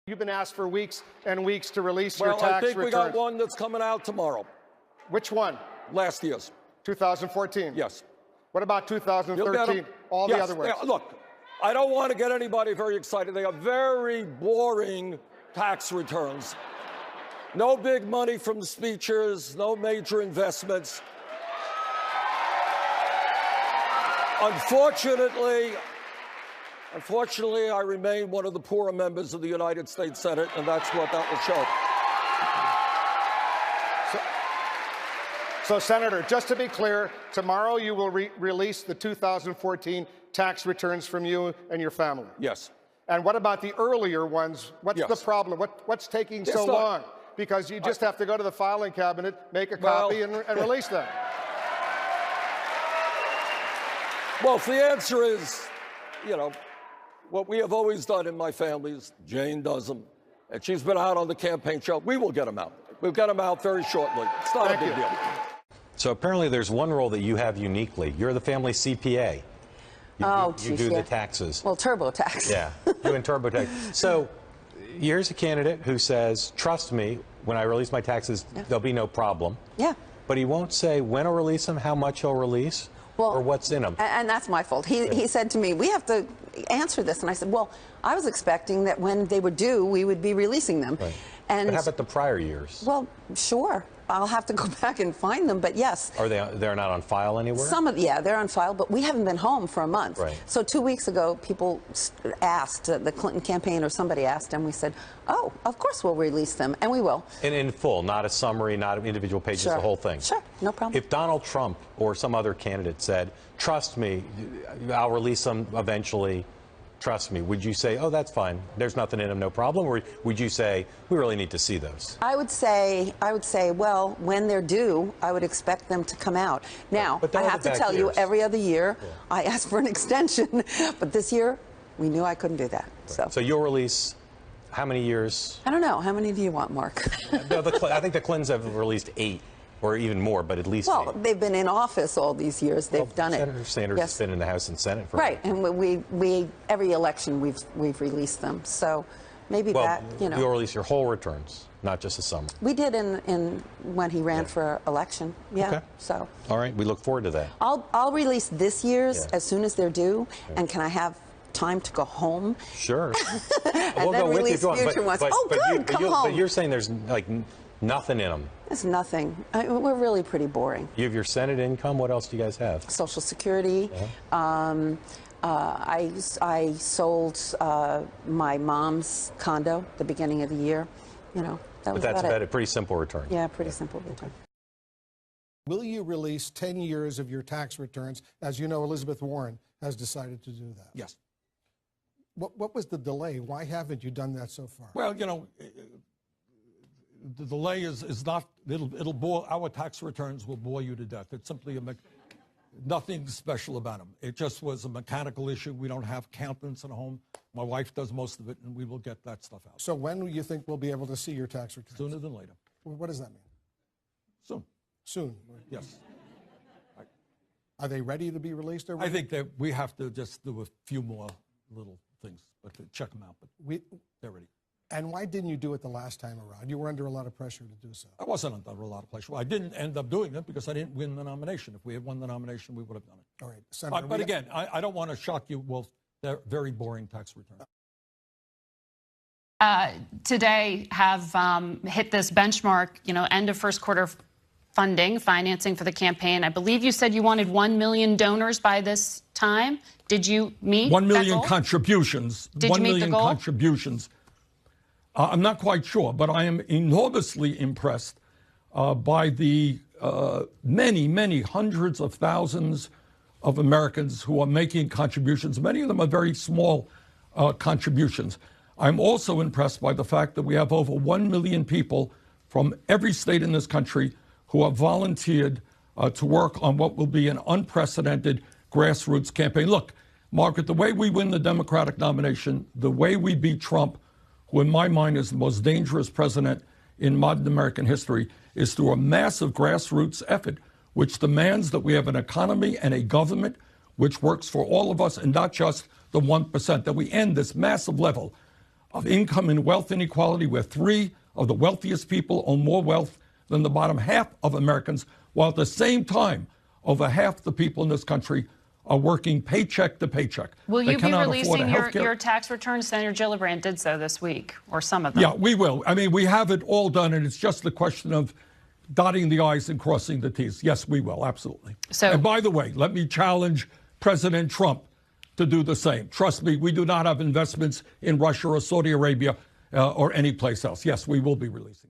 You've been asked for weeks and weeks to release your tax returns. Well, I think we got one that's coming out tomorrow. Which one? Last year's. 2014? Yes. What about 2013? All the other ones? Look, I don't want to get anybody very excited. They are very boring tax returns. No big money from speeches, no major investments. Unfortunately, I remain one of the poorer members of the United States Senate, and that's what that will show. So, Senator, just to be clear, tomorrow you will release the 2014 tax returns from you and your family? Yes. And what about the earlier ones? What's the problem? What's taking so long? Because you just have to go to the filing cabinet, make a copy, and release them. Well, the answer is, you know, what we have always done in my family is Jane does them, and she's been out on the campaign trail. We will get them out. We'll get them out very shortly. It's not a big deal. So apparently there's one role that you have uniquely. You're the family CPA. You do the taxes. Well, TurboTax. Yeah, doing TurboTax. So here's a candidate who says, trust me, when I release my taxes, there'll be no problem. Yeah. But he won't say when he'll release them, how much he'll release, or what's in them. And that's my fault. He said to me, we have to answer this. And I said, well, I was expecting that when they were due, we would be releasing them. Right. And but how about the prior years? Well, sure. I'll have to go back and find them, but yes. Are they're not on file anywhere? Some of, they're on file, but we haven't been home for a month. Right. So 2 weeks ago, people asked, the Clinton campaign or somebody asked, and we said, oh, of course we'll release them, and we will. And in full, not a summary, not individual pages, the whole thing. Sure, no problem. If Donald Trump or some other candidate said, trust me, I'll release them eventually, trust me, would you say, oh, that's fine, there's nothing in them, no problem? Or would you say, we really need to see those? I would say, well, when they're due, I would expect them to come out. Now, I have to tell you, every other year, I ask for an extension, but this year, we knew I couldn't do that. Right. So you'll release how many years? I don't know. How many do you want, Mark? No, I think the Clintons have released 8. Or even more, but at least 8. They've been in office all these years. They've done Senator it. Sanders has been in the House and Senate for and we every election we've released them. So maybe that, you'll release your whole returns, not just a summary. We did in when he ran for election. Yeah. Okay. So. All right, we look forward to that. I'll release this year's as soon as they're due, and can I have time to go home? Sure. And we'll then go release with you future ones. But, oh, good. Come home. But you're saying there's like nothing in them. There's nothing. We're really pretty boring. You have your Senate income. What else do you guys have? Social Security. I sold my mom's condo at the beginning of the year. That was but that's about a pretty simple return. Yeah, pretty simple return. Will you release 10 years of your tax returns? As you know, Elizabeth Warren has decided to do that. Yes. What was the delay? Why haven't you done that so far? Well, the delay is not, it'll bore, our tax returns will bore you to death. It's simply nothing special about them. It just was a mechanical issue. We don't have accountants at home. My wife does most of it, and we will get that stuff out. So when do you think we'll be able to see your tax returns? Sooner than later. What does that mean? Soon. Soon? Yes. Are they ready to be released already? I think that we have to just do a few more little things, but to check them out. But they're ready. And why didn't you do it the last time around? You were under a lot of pressure to do so. I wasn't under a lot of pressure. I didn't end up doing it because I didn't win the nomination. If we had won the nomination, we would have done it. All right. Senator, but again, I don't want to shock you. Well, they're very boring tax returns. Today have hit this benchmark, end of first quarter financing for the campaign. I believe you said you wanted 1 million donors by this time. Did you meet 1 million that goal? contributions. Did 1 you meet million the goal? contributions. I'm not quite sure, but I am enormously impressed by the many hundreds of thousands of Americans who are making contributions. Many of them are very small contributions. I'm also impressed by the fact that we have over 1 million people from every state in this country who have volunteered to work on what will be an unprecedented grassroots campaign. Look, Margaret, the way we win the Democratic nomination, the way we beat Trump, who in my mind is the most dangerous president in modern American history, is through a massive grassroots effort, which demands that we have an economy and a government which works for all of us and not just the 1%, that we end this massive level of income and wealth inequality, where 3 of the wealthiest people own more wealth than the bottom half of Americans, while at the same time, over half the people in this country are working paycheck to paycheck. Will you be releasing your tax returns? Senator Gillibrand did so this week, or some of them. Yeah, we will. I mean, we have it all done, and it's just the question of dotting the I's and crossing the T's. Yes, we will, absolutely. And by the way, let me challenge President Trump to do the same. Trust me, we do not have investments in Russia or Saudi Arabia or any place else. Yes, we will be releasing.